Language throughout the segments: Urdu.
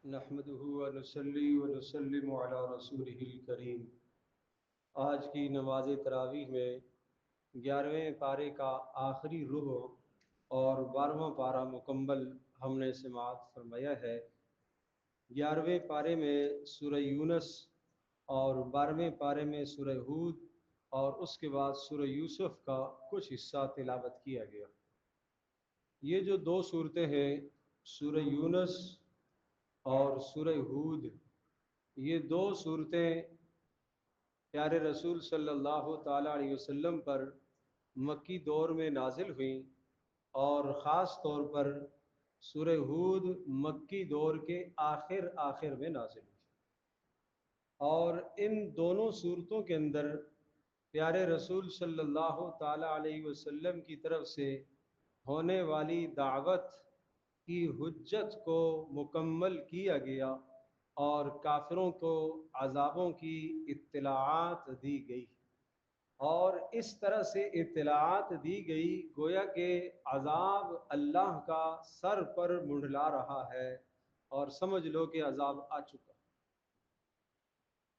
نحمده ونصلي ونسلم علی رسوله الکریم۔ آج کی نماز تراویح میں 11ویں پارے کا آخری ربع اور 12واں پارہ مکمل ہم نے سماعت فرمایا ہے۔ 11ویں پارے میں سورہ یونس اور 12ویں پارے میں سورہ ہود اور اس کے بعد سورہ یوسف کا کچھ حصہ تلاوت کیا گیا۔ یہ جو دو صورتیں ہیں، سورہ یونس اور سورہ ہود، یہ دو صورتیں پیارے رسول صلی اللہ تعالیٰ علیہ وسلم پر مکی دور میں نازل ہوئیں، اور خاص طور پر سورہ ہود مکی دور کے آخر میں نازل ہوئی، اور ان دونوں صورتوں کے اندر پیارے رسول صلی اللہ تعالیٰ علیہ وسلم کی طرف سے ہونے والی دعوت کی حجت کو مکمل کیا گیا اور کافروں کو عذابوں کی اطلاعات دی گئی، اور اس طرح سے اطلاعات دی گئی گویا کہ عذاب اللہ کا سر پر منڈلا رہا ہے اور سمجھ لو کہ عذاب آ چکا۔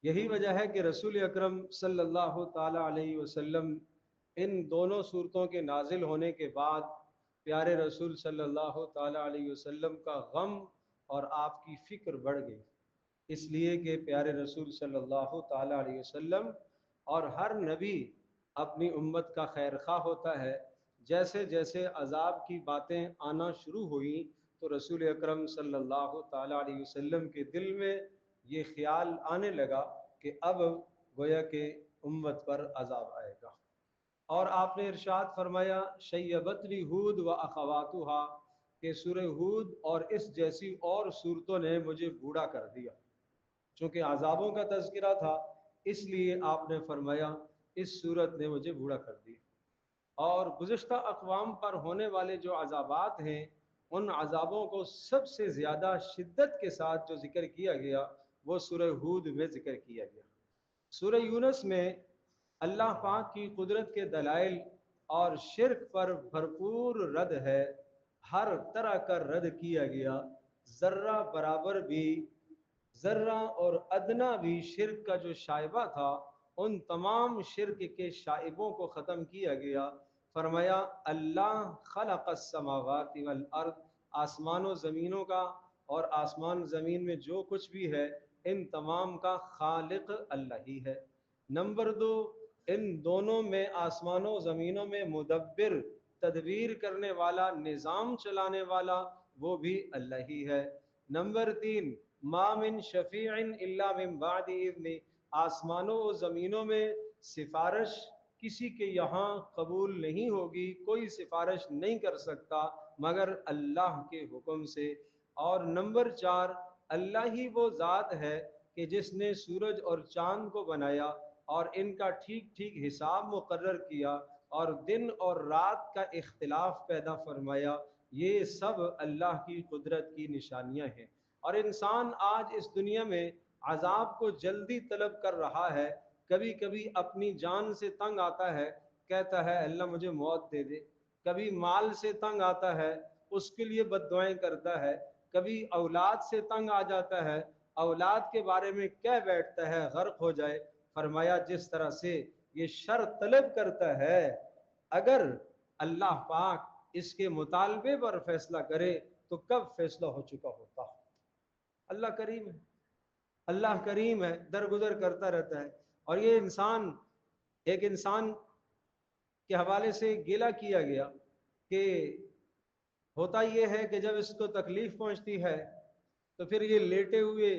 یہی وجہ ہے کہ رسول اکرم صلی اللہ تعالیٰ علیہ وسلم ان دونوں صورتوں کے نازل ہونے کے بعد پیارے رسول صلی اللہ تعالیٰ علیہ وسلم کا غم اور آپ کی فکر بڑھ گئی، اس لیے کہ پیارے رسول صلی اللہ تعالیٰ علیہ وسلم اور ہر نبی اپنی امت کا خیر خواہ ہوتا ہے۔ جیسے جیسے عذاب کی باتیں آنا شروع ہوئیں تو رسول اکرم صلی اللہ تعالیٰ علیہ وسلم کے دل میں یہ خیال آنے لگا کہ اب گویا کہ امت پر عذاب آئے گا، اور آپ نے ارشاد فرمایا شیبتنی ہود و اخواتہا، کہ سورہ ہود اور اس جیسی اور صورتوں نے مجھے بوڑھا کر دیا۔ چونکہ عذابوں کا تذکرہ تھا اس لیے آپ نے فرمایا اس صورت نے مجھے بوڑھا کر دیا۔ اور گزشتہ اقوام پر ہونے والے جو عذابات ہیں، ان عذابوں کو سب سے زیادہ شدت کے ساتھ جو ذکر کیا گیا وہ سورہ ہود میں ذکر کیا گیا۔ سورہ یونس میں اللہ پاک کی قدرت کے دلائل اور شرک پر بھرپور رد ہے، ہر طرح کا رد کیا گیا، ذرہ برابر بھی، ذرہ اور ادنا بھی شرک کا جو شائبہ تھا ان تمام شرک کے شائبوں کو ختم کیا گیا۔ فرمایا اللہ خلق السماوات والارض، آسمان و زمینوں کا اور آسمان زمین میں جو کچھ بھی ہے ان تمام کا خالق اللہ ہی ہے۔ نمبر 2، ان دونوں میں آسمانوں و زمینوں میں مدبر، تدبیر کرنے والا، نظام چلانے والا وہ بھی اللہ ہی ہے۔ نمبر 3، ما من شفیع الا من بعد اذن، آسمانوں و زمینوں میں سفارش کسی کے یہاں قبول نہیں ہوگی، کوئی سفارش نہیں کر سکتا مگر اللہ کے حکم سے۔ اور نمبر 4، اللہ ہی وہ ذات ہے کہ جس نے سورج اور چاند کو بنایا اور ان کا ٹھیک ٹھیک حساب مقرر کیا اور دن اور رات کا اختلاف پیدا فرمایا، یہ سب اللہ کی قدرت کی نشانیاں ہیں۔ اور انسان آج اس دنیا میں عذاب کو جلدی طلب کر رہا ہے، کبھی کبھی اپنی جان سے تنگ آتا ہے، کہتا ہے اللہ مجھے موت دے دے، کبھی مال سے تنگ آتا ہے اس کے لیے بد دعائیں کرتا ہے، کبھی اولاد سے تنگ آ جاتا ہے، اولاد کے بارے میں کہہ بیٹھتا ہے غرق ہو جائے۔ فرمایا جس طرح سے یہ شر طلب کرتا ہے، اگر اللہ پاک اس کے مطالبے پر فیصلہ کرے تو کب فیصلہ ہو چکا ہوتا۔ اللہ کریم ہے، اللہ کریم ہے، درگزر کرتا رہتا ہے۔ اور یہ ایک انسان کے حوالے سے گیلا کیا گیا کہ ہوتا یہ ہے کہ جب اس کو تکلیف پہنچتی ہے تو پھر یہ لیٹے ہوئے،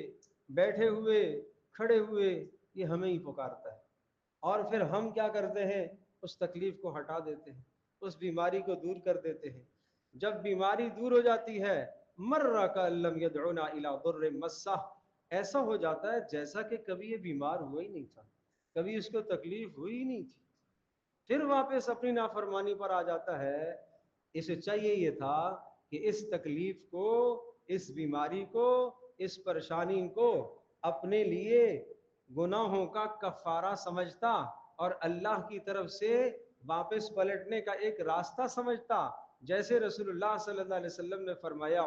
بیٹھے ہوئے، کھڑے ہوئے یہ ہمیں ہی پکارتا ہے، اور پھر ہم کیا کرتے ہیں اس تکلیف کو ہٹا دیتے ہیں، اس بیماری کو دور کر دیتے ہیں۔ جب بیماری دور ہو جاتی ہے مر کا لم یدعونا الی ضر مسہ، ایسا ہو جاتا ہے جیسا کہ کبھی یہ بیمار ہوا ہی نہیں تھا، کبھی اس کو تکلیف ہوئی ہی نہیں تھی، پھر واپس اپنی نافرمانی پر آ جاتا ہے۔ اسے چاہیے یہ تھا کہ اس تکلیف کو، اس بیماری کو، اس پریشانی کو اپنے لیے گناہوں کا کفارہ سمجھتا اور اللہ کی طرف سے واپس پلٹنے کا ایک راستہ سمجھتا۔ جیسے رسول اللہ صلی اللہ علیہ وسلم نے فرمایا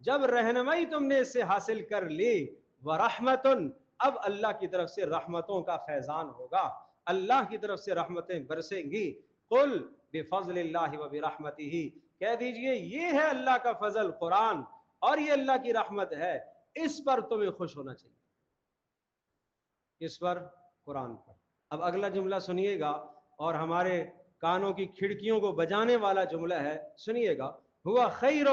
جب رہنمائی تم نے اس سے حاصل کر لی، ورحمتن، اب اللہ کی طرف سے رحمتوں کا فیضان ہوگا، اللہ کی طرف سے رحمتیں برسیں گی۔ قل بفضل اللہ و برحمتہ، کہہ دیجئے یہ ہے اللہ کا فضل قرآن اور یہ اللہ کی رحمت ہے، اس پر تمہیں خوش ہونا چاہیے، اس پر، قرآن پر۔ اب اگلا جملہ سنیے گا، اور ہمارے کانوں کی کھڑکیوں کو بجانے والا جملہ ہے، سنیے گا۔ ہوا خیر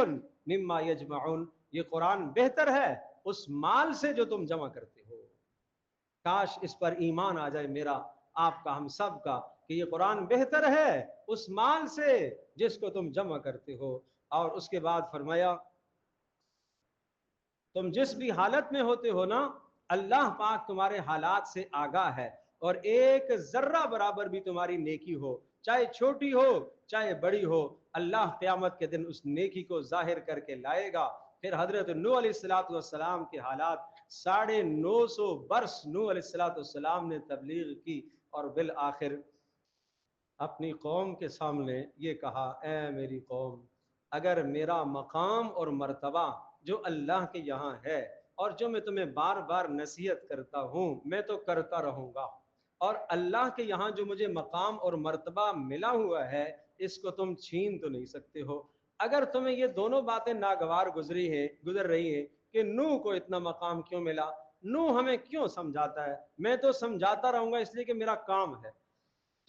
مما یجمعون، یہ قرآن بہتر ہے اس مال سے جو تم جمع کرتے ہو۔ کاش اس پر ایمان آ جائے میرا، آپ کا، ہم سب کا، کہ یہ قرآن بہتر ہے اس مال سے جس کو تم جمع کرتے ہو۔ اور اس کے بعد فرمایا تم جس بھی حالت میں ہوتے ہو نا، اللہ پاک تمہارے حالات سے آگاہ ہے، اور ایک ذرہ برابر بھی تمہاری نیکی ہو، چاہے چھوٹی ہو چاہے بڑی ہو، اللہ قیامت کے دن اس نیکی کو ظاہر کر کے لائے گا۔ پھر حضرت نوح علیہ السلام کے حالات، 950 برس نوح علیہ السلام نے تبلیغ کی، اور بالآخر اپنی قوم کے سامنے یہ کہا، اے میری قوم، اگر میرا مقام اور مرتبہ جو اللہ کے یہاں ہے، اور جو میں تمہیں بار بار نصیحت کرتا ہوں میں تو کرتا رہوں گا، اور اللہ کے یہاں جو مجھے مقام اور مرتبہ ملا ہوا ہے اس کو تم چھین تو نہیں سکتے ہو۔ اگر تمہیں یہ دونوں باتیں ناگوار گزر رہی ہیں کہ نوح کو اتنا مقام کیوں ملا، نوح ہمیں کیوں سمجھاتا ہے، میں تو سمجھاتا رہوں گا اس لیے کہ میرا کام ہے،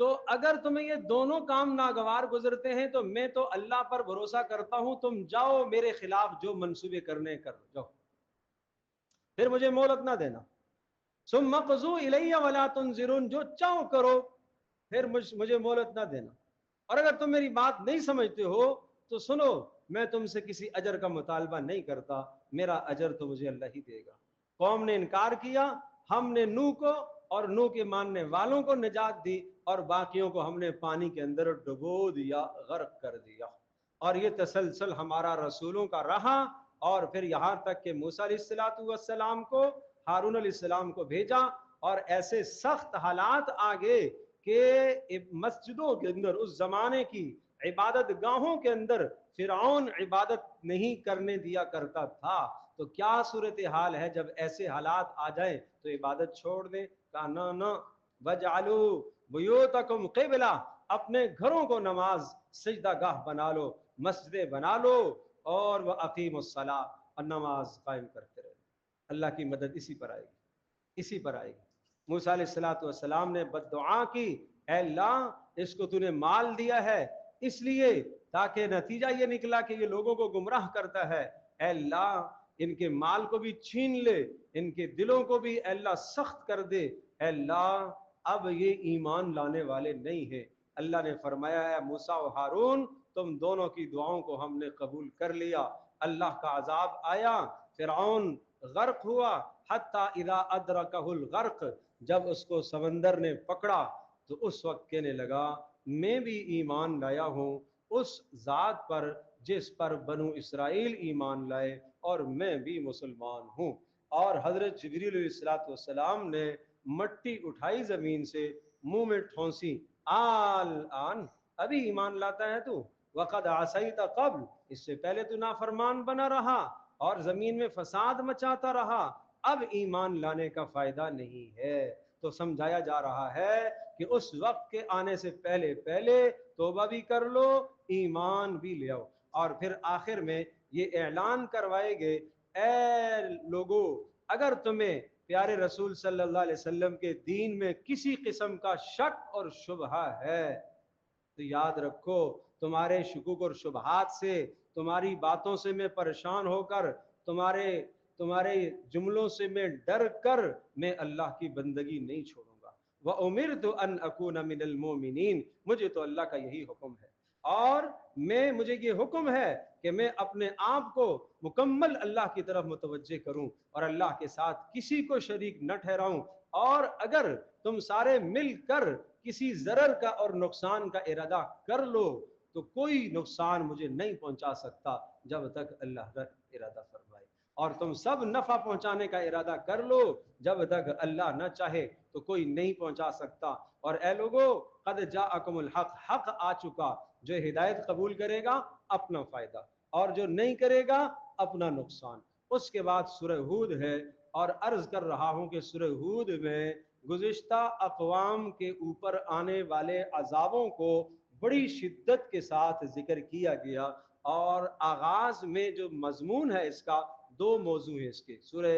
تو اگر تمہیں یہ دونوں کام ناگوار گزرتے ہیں تو میں تو اللہ پر بھروسہ کرتا ہوں، تم جاؤ میرے خلاف جو منصوبے کرنے کر جاؤ، پھر مجھے مہلت نہ دینا۔ ثم اقضوا الی ولا تنظرون، جو چاہو کرو، پھر مجھے مہلت نہ دینا۔ اور اگر تم میری بات نہیں سمجھتے ہو تو سنو، میں تم سے کسی اجر کا مطالبہ نہیں کرتا، میرا اجر تو مجھے اللہ ہی دے گا۔ قوم نے انکار کیا، ہم نے نوح کو اور نوح کے ماننے والوں کو نجات دی، اور باقیوں کو ہم نے پانی کے اندر ڈبو دیا، غرق کر دیا۔ اور یہ تسلسل ہمارا رسولوں کا رہا، اور پھر یہاں تک کہ موسیٰ علیہ السلام کو، ہارون علیہ السلام کو بھیجا، اور ایسے سخت حالات آگے کہ مسجدوں کے اندر، اس زمانے کی عبادت گاہوں کے اندر فرعون عبادت نہیں کرنے دیا کرتا تھا۔ تو کیا صورتحال ہے جب ایسے حالات آ جائیں تو عبادت چھوڑ دیں؟ کہا نہ، وَجْعَلُوا بُيُوتَكُمْ قِبْلَةً، اپنے گھروں کو نماز سجدہ گاہ بنا لو، مسجدیں بنا لو، اور وَأَقِيمُوا الصَّلَاةَ، اور نماز قائم کرتے رہے۔ اللہ کی مدد اسی پر آئے گی، اسی پر آئے گی۔ موسیٰ علیہ السلام نے بد دعا کی، اے اللہ اس کو تو نے مال دیا ہے اس لیے تاکہ نتیجہ یہ نکلا کہ یہ لوگوں کو گمراہ کرتا ہے، اے اللہ ان کے مال کو بھی چھین لے، ان کے دلوں کو بھی اے اللہ سخت کر دے، اے اللہ اب یہ ایمان لانے والے نہیں ہیں۔ اللہ نے فرمایا ہے موسیٰ و ہارون، تم دونوں کی دعاؤں کو ہم نے قبول کر لیا۔ اللہ کا عذاب آیا، فرعون غرق ہوا، حتی اذا ادرکہ الغرق، جب اس کو سمندر نے پکڑا تو اس وقت کہنے لگا میں بھی ایمان لایا ہوں اس ذات پر جس پر بنو اسرائیل ایمان لائے، اور میں بھی مسلمان ہوں۔ اور حضرت جبریل علیہ السلام نے مٹی اٹھائی زمین سے، منہ میں ٹھونسی، آن ابھی ایمان لاتا ہے تو، وقد عصیت قبل، اس سے پہلے تو نافرمان بنا رہا اور زمین میں فساد مچاتا رہا، اب ایمان لانے کا فائدہ نہیں ہے۔ تو سمجھایا جا رہا ہے کہ اس وقت کے آنے سے پہلے توبہ بھی کر لو، ایمان بھی لے آؤ۔ اور پھر آخر میں یہ اعلان کروائے گے، اے لوگو اگر تمہیں پیارے رسول صلی اللہ علیہ وسلم کے دین میں کسی قسم کا شک اور شبہ ہے تو یاد رکھو، تمہارے شکوک اور شبہات سے، تمہاری باتوں سے میں پریشان ہو کر، تمہارے جملوں سے میں ڈر کر میں اللہ کی بندگی نہیں چھوڑوں گا۔ وَأُمِرْتُ أَنْ أَكُونَ مِنَ الْمُؤْمِنِينَ، مجھے تو اللہ کا یہی حکم ہے، اور مجھے یہ حکم ہے کہ میں اپنے آپ کو مکمل اللہ کی طرف متوجہ کروں اور اللہ کے ساتھ کسی کو شریک نہ ٹھہراؤں، اور اگر تم سارے مل کر کسی ضرر کا اور نقصان کا ارادہ کر لو تو کوئی نقصان مجھے نہیں پہنچا سکتا جب تک اللہ ارادہ فرمائے، اور تم سب نفع پہنچانے کا ارادہ کر لو، جب تک اللہ نہ چاہے تو کوئی نہیں پہنچا سکتا۔ اور اے لوگو قد جاءکم الحق، حق آ چکا، جو ہدایت قبول کرے گا اپنا فائدہ، اور جو نہیں کرے گا اپنا نقصان۔ اس کے بعد سورہ ہود ہے، اور عرض کر رہا ہوں کہ سورہ ہود میں گزشتہ اقوام کے اوپر آنے والے عذابوں کو بڑی شدت کے ساتھ ذکر کیا گیا، اور آغاز میں جو مضمون ہے اس کا، دو موضوع ہیں اس کے، سورہ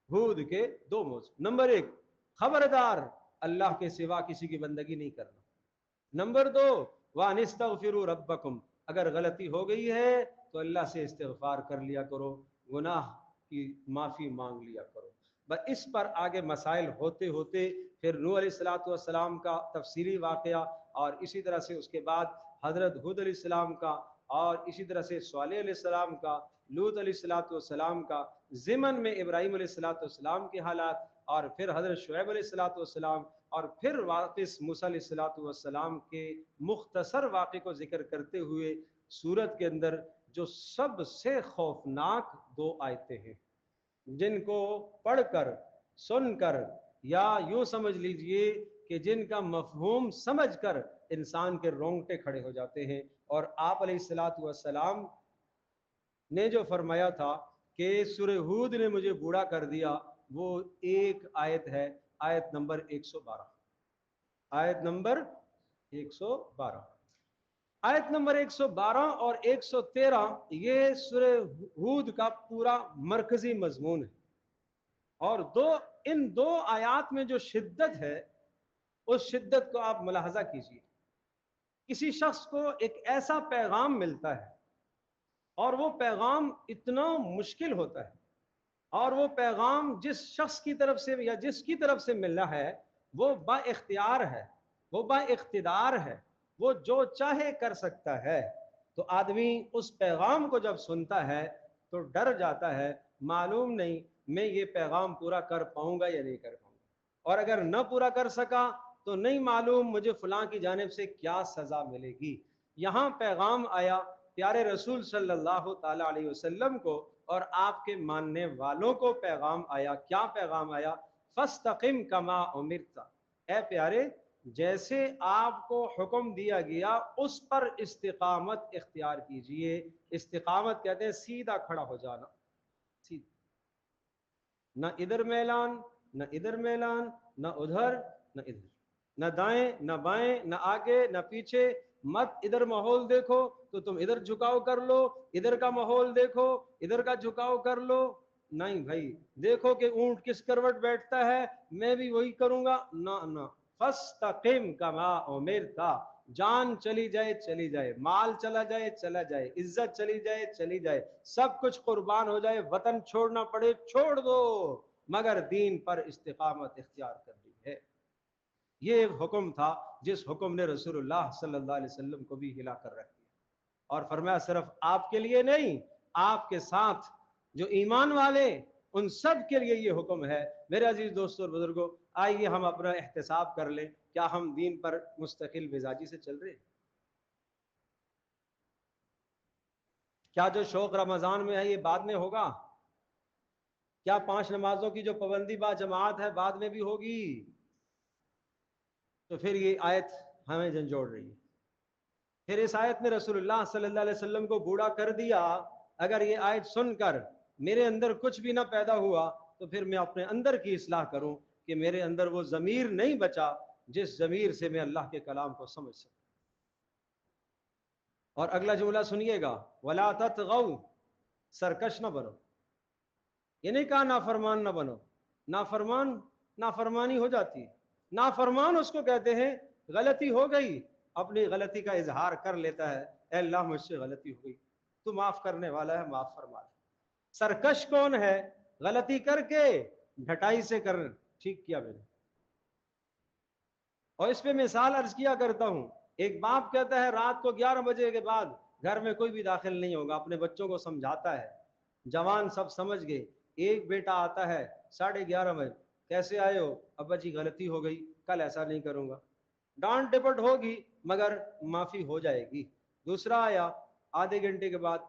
ہود کے دو موضوع۔ نمبر ایک، خبردار اللہ کے سوا کسی کی بندگی نہیں کرنا۔ نمبر دو، وَأَنِ اسْتَغْفِرُوا رَبَّكُمْ، اگر غلطی ہو گئی ہے تو اللہ سے استغفار کر لیا کرو، گناہ کی معافی مانگ لیا کرو۔ بس اس پر آگے مسائل ہوتے ہوتے پھر نوح علیہ السلام کا تفصیلی واقعہ، اور اسی طرح سے اس کے بعد حضرت ہود علیہ السلام کا، اور اسی طرح سے صالح علیہ السلام کا، لوط علیہ السلام کا، ضمن میں ابراہیم علیہ السلام کے حالات، اور پھر حضرت شعیب علیہ السلام، اور پھر واپس موسیٰ علیہ السلام کے مختصر واقعے کو ذکر کرتے ہوئے سورت کے اندر جو سب سے خوفناک دو آیتیں ہیں، جن کو پڑھ کر، سن کر، یا یوں سمجھ لیجئے کہ جن کا مفہوم سمجھ کر انسان کے رونگٹے کھڑے ہو جاتے ہیں۔ اور آپ علیہ السلام نے جو فرمایا تھا کہ سورہ ہود نے مجھے بوڑھا کر دیا، وہ ایک آیت ہے، آیت نمبر 112، آیت نمبر 112، آیت نمبر 112 اور 113، یہ سورہ ہود کا پورا مرکزی مضمون ہے۔ اور ان دو آیات میں جو شدت ہے، اس شدت کو آپ ملاحظہ کیجئے۔ کسی شخص کو ایک ایسا پیغام ملتا ہے، اور وہ پیغام اتنا مشکل ہوتا ہے، اور وہ پیغام جس شخص کی طرف سے یا جس کی طرف سے ملنا ہے وہ با اختیار ہے، وہ با اقتدار ہے، وہ جو چاہے کر سکتا ہے، تو آدمی اس پیغام کو جب سنتا ہے تو ڈر جاتا ہے، معلوم نہیں میں یہ پیغام پورا کر پاؤں گا یا نہیں کر پاؤں گا، اور اگر نہ پورا کر سکا تو نہیں معلوم مجھے فلاں کی جانب سے کیا سزا ملے گی۔ یہاں پیغام آیا پیارے رسول صلی اللہ تعالی علیہ وسلم کو، اور آپ کے ماننے والوں کو پیغام آیا۔ کیا پیغام آیا؟ فَاسْتَقِمْ كَمَا أُمِرْتَ، اے پیارے جیسے آپ کو حکم دیا گیا اس پر استقامت اختیار کیجئے۔ استقامت کہتے ہیں سیدھا کھڑا ہو جانا، سیدھا، نہ ادھر میلان، نہ ادھر میلان، نہ ادھر، نہ ادھر، نہ دائیں نہ بائیں، نہ آگے نہ پیچھے۔ مت ادھر ماحول دیکھو تو تم ادھر جھکاؤ کر لو، ادھر کا ماحول دیکھو ادھر کا جھکاؤ کر لو، نہیں بھائی دیکھو کہ اونٹ کس کروٹ بیٹھتا ہے میں بھی وہی کروں گا، نہ۔ فَاسْتَقِمْ كَمَا أُمِرْتَ، جان چلی جائے چلی جائے، مال چلا جائے چلا جائے، عزت چلی جائے چلی جائے، سب کچھ قربان ہو جائے، وطن چھوڑنا پڑے چھوڑ دو، مگر دین پر استقامت اختیار کرنی ہے۔ یہ ایک حکم تھا جس حکم نے رسول اللہ صلی اللہ علیہ وسلم کو بھی ہلا کر رکھ دیا، اور فرمایا صرف آپ کے لیے نہیں، آپ کے ساتھ جو ایمان والے ان سب کے لیے یہ حکم ہے۔ میرے عزیز دوستوں اور بزرگوں، آئیے ہم اپنا احتساب کر لیں، کیا ہم دین پر مستقل مزاجی سے چل رہے ہیں؟ کیا جو شوق رمضان میں ہے یہ بعد میں ہوگا؟ کیا 5 نمازوں کی جو پابندی با جماعت ہے بعد میں بھی ہوگی؟ تو پھر یہ آیت ہمیں جھنجھوڑ رہی ہے۔ پھر اس آیت نے رسول اللہ صلی اللہ علیہ وسلم کو بوڑھا کر دیا۔ اگر یہ آیت سن کر میرے اندر کچھ بھی نہ پیدا ہوا تو پھر میں اپنے اندر کی اصلاح کروں کہ میرے اندر وہ ضمیر نہیں بچا جس ضمیر سے میں اللہ کے کلام کو سمجھ سکوں۔ اور اگلا جملہ سنیے گا، وَلَا تَطْغَوْا، سرکش نہ بنو۔ یہ نہیں کہا نافرمان نہ بنو، نافرمانی ہو جاتی ہے۔ نافرمان اس کو کہتے ہیں غلطی ہو گئی، اپنی غلطی کا اظہار کر لیتا ہے، اے اللہ مجھ سے غلطی ہو گئی، تو معاف کرنے والا ہے، معاف فرما دے۔ سرکش کون ہے؟ غلطی کر کے ڈھٹائی سے کر، ٹھیک کیا میں نے۔ اور اس پہ مثال عرض کیا کرتا ہوں، ایک باپ کہتا ہے رات کو 11 بجے کے بعد گھر میں کوئی بھی داخل نہیں ہوگا، اپنے بچوں کو سمجھاتا ہے، جوان سب سمجھ گئے، ایک بیٹا آتا ہے 11:30 بجے، کیسے آئے ہو؟ ابا جی غلطی ہو گئی، کل ایسا نہیں کروں گا۔ ڈانٹ ڈپٹ ہوگی مگر معافی ہو جائے گی۔ دوسرا آیا آدھے گھنٹے کے بعد،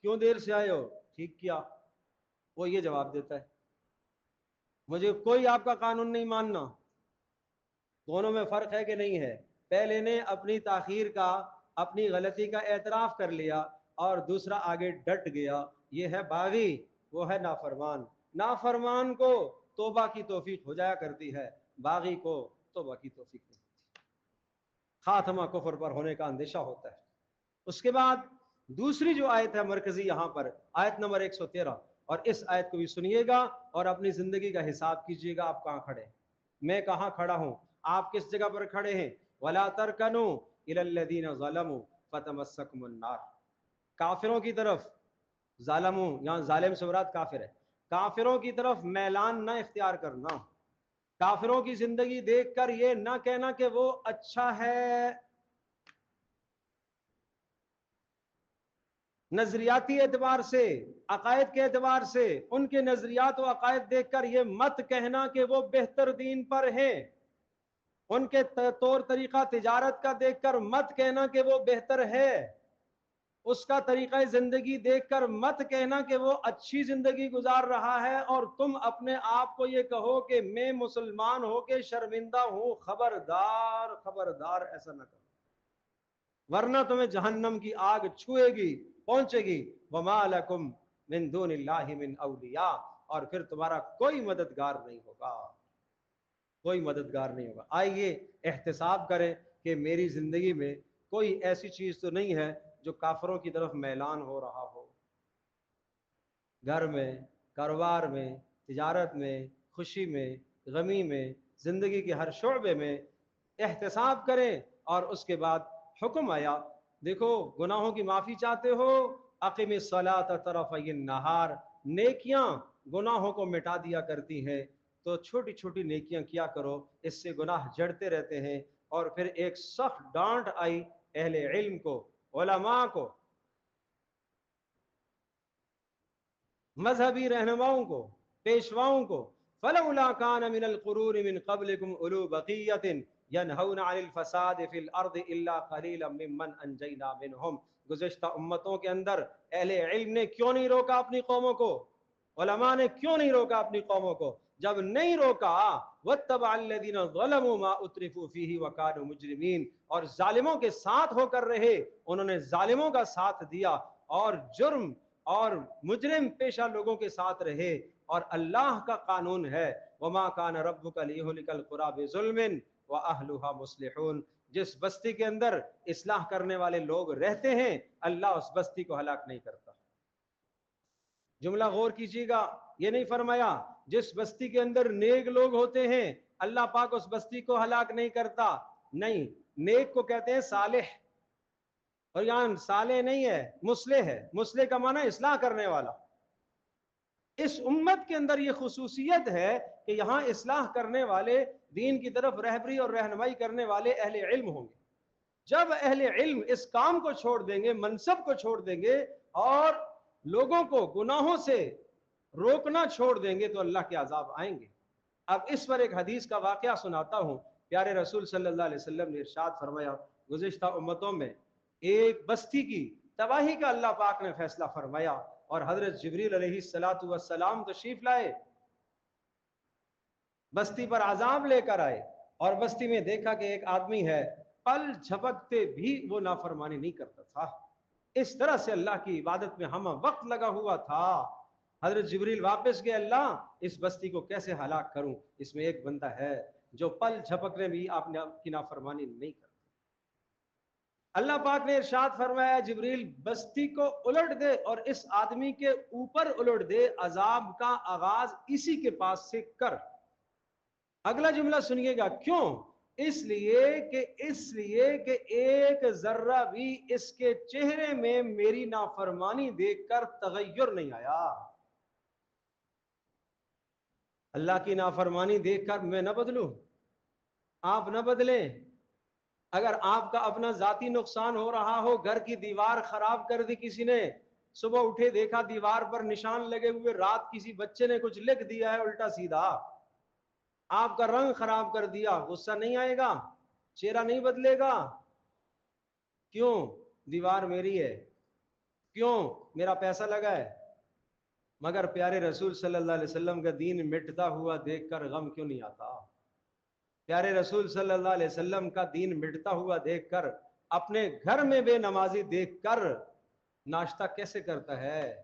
کیوں دیر سے آئے ہو؟ ٹھیک کیا۔ وہ یہ جواب دیتا ہے، مجھے کوئی آپ کا قانون نہیں ماننا۔ دونوں میں فرق ہے کہ نہیں ہے؟ پہلے نے اپنی تاخیر کا، اپنی غلطی کا اعتراف کر لیا، اور دوسرا آگے ڈٹ گیا، یہ ہے باغی، وہ ہے نافرمان. نافرمان کو توبہ کی توفیق ہو جایا کرتی ہے، باغی کو توبہ کی توفیق نہیں، خاتمہ کفر پر ہونے کا اندیشہ ہوتا ہے. اس کے بعد دوسری جو آیت ہے مرکزی یہاں پر، آیت نمبر 113، اور اس آیت کو بھی سنیے گا اور اپنی زندگی کا حساب کیجئے گا. آپ کہاں کھڑے ہیں، میں کہاں کھڑا ہوں، آپ کس جگہ پر کھڑے ہیں. وَلَا تَرْكَنُوا إِلَى الَّذِينَ ظَلَمُوا فَتَمَسَّكُمُ النَّارُ. کافروں کی طرف، ظالموں یہاں ظالم سے مراد کافر ہے، کافروں کی طرف میلان نہ اختیار کرنا. کافروں کی زندگی دیکھ کر یہ نہ کہنا کہ وہ اچھا ہے. نظریاتی اعتبار سے، عقائد کے اعتبار سے ان کے نظریات و عقائد دیکھ کر یہ مت کہنا کہ وہ بہتر دین پر ہیں. ان کے طور طریقہ تجارت کا دیکھ کر مت کہنا کہ وہ بہتر ہے. اس کا طریقہ زندگی دیکھ کر مت کہنا کہ وہ اچھی زندگی گزار رہا ہے اور تم اپنے آپ کو یہ کہو کہ میں مسلمان ہو کے شرمندہ ہوں. خبردار خبردار، ایسا نہ کرو، ورنہ تمہیں جہنم کی آگ چھوئے گی، پہنچے گی. وَمَا لَكُمْ مِن دُونِ اللَّهِ مِنْ أَوْلِيَاءَ، اور پھر تمہارا کوئی مددگار نہیں ہوگا، کوئی مددگار نہیں ہوگا. آئیے احتساب کریں کہ میری زندگی میں کوئی ایسی چیز تو نہیں ہے جو کافروں کی طرف میلان ہو رہا ہو. گھر میں، کاروبار میں، تجارت میں، خوشی میں، غمی میں، زندگی کے ہر شعبے میں احتساب کریں. اور اس کے بعد حکم آیا، دیکھو گناہوں کی معافی چاہتے ہو، اقم الصلاۃ طرفی النہار. نیکیاں گناہوں کو مٹا دیا کرتی ہیں، تو چھوٹی چھوٹی نیکیاں کیا کرو، اس سے گناہ جڑتے رہتے ہیں. اور پھر ایک سخت ڈانٹ آئی اہل علم کو، علماء کو، مذہبی رہنماؤں کو، پیشواؤں کو. فلولا كان من القرون من قبلكم اولو بقية ينهون عن الفساد في الارض الا قليلا ممن انجينا منهم. گزشتہ امتوں کے اندر اہل علم نے کیوں نہیں روکا اپنی قوموں کو، علماء نے کیوں نہیں روکا اپنی قوموں کو؟ جب نہیں روکا، واتبع الذين ظلموا ما اترفوا فيه وكانوا مجرمين، اور ظالموں کے ساتھ ہو کر رہے، انہوں نے ظالموں کا ساتھ دیا اور جرم اور مجرم پیشہ لوگوں کے ساتھ رہے. اور اللہ کا قانون ہے، وما كان ربك ليهلك القرى بظلم واهلها مصلحون. جس بستی کے اندر اصلاح کرنے والے لوگ رہتے ہیں، اللہ اس بستی کو ہلاک نہیں کرتا. جملہ غور کیجیے گا، یہ نہیں فرمایا جس بستی کے اندر نیک لوگ ہوتے ہیں اللہ پاک اس بستی کو ہلاک نہیں کرتا. نہیں، نیک کو کہتے ہیں صالح، اور یہاں صالح نہیں ہے، مصلح ہے. مصلح کا معنی اصلاح کرنے والا. اس امت کے اندر یہ خصوصیت ہے کہ یہاں اصلاح کرنے والے، دین کی طرف رہبری اور رہنمائی کرنے والے اہل علم ہوں گے. جب اہل علم اس کام کو چھوڑ دیں گے، منصب کو چھوڑ دیں گے اور لوگوں کو گناہوں سے روکنا چھوڑ دیں گے، تو اللہ کے عذاب آئیں گے. اب اس پر ایک حدیث کا واقعہ سناتا ہوں. پیارے رسول صلی اللہ علیہ وسلم نے ارشاد فرمایا، گزشتہ امتوں میں ایک بستی کی تباہی کا اللہ پاک نے فیصلہ فرمایا، اور حضرت جبریل علیہ السلام تشریف لائے، بستی پر عذاب لے کر آئے، اور بستی میں دیکھا کہ ایک آدمی ہے، پل جھپکتے بھی وہ نافرمانی نہیں کرتا تھا. اس طرح سے اللہ کی عبادت میں ہم وقت لگا ہوا تھا. حضرت جبریل واپس گئے، اللہ اس بستی کو کیسے ہلاک کروں، اس میں ایک بندہ ہے جو پل جھپکنے بھی آپ کی نافرمانی نہیں کرتا. اللہ پاک نے ارشاد فرمایا، جبریل بستی کو الٹ دے اور اس آدمی کے اوپر الٹ دے، عذاب کا آغاز اسی کے پاس سے کر. اگلا جملہ سنیے گا، کیوں؟ اس لیے کہ ایک ذرہ بھی اس کے چہرے میں میری نافرمانی دیکھ کر تغیر نہیں آیا. اللہ کی نافرمانی دیکھ کر میں نہ بدلوں، آپ نہ بدلیں. اگر آپ کا اپنا ذاتی نقصان ہو رہا ہو، گھر کی دیوار خراب کر دی کسی نے، صبح اٹھے دیکھا دیوار پر نشان لگے ہوئے، رات کسی بچے نے کچھ لکھ دیا ہے الٹا سیدھا، آپ کا رنگ خراب کر دیا، غصہ نہیں آئے گا؟ چہرہ نہیں بدلے گا؟ کیوں؟ دیوار میری ہے، کیوں؟ میرا پیسہ لگا ہے. مگر پیارے رسول صلی اللہ علیہ وسلم کا دین مٹتا ہوا دیکھ کر غم کیوں نہیں آتا؟ پیارے رسول صلی اللہ علیہ وسلم کا دین مٹتا ہوا دیکھ کر، اپنے گھر میں بے نمازی دیکھ کر ناشتہ کیسے کرتا ہے؟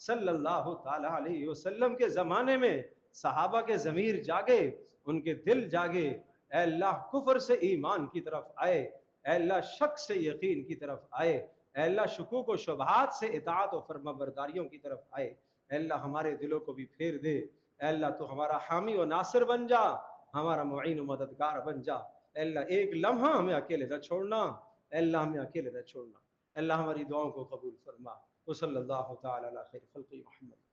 صلی اللہ تعالی علیہ وسلم کے زمانے میں صحابہ کے ضمیر جاگے، ان کے دل جاگے، اے اللہ کفر سے ایمان کی طرف آئے، اے اللہ شک سے یقین کی طرف آئے، اے اللہ شکوک و شبہات سے اطاعت و فرما برداریوں کی طرف آئے، اے اللہ ہمارے دلوں کو بھی پھیر دے، اے اللہ تو ہمارا حامی و ناصر بن جا، ہمارا معین و مددگار بن جا، اے اللہ ایک لمحہ ہمیں اکیلے نہ چھوڑنا، اے اللہ ہمیں اکیلے نہ چھوڑنا، اے اللہ ہماری دعاؤں کو قبول فرما، وصلی اللہ تعالی علی خیر خلق محمد۔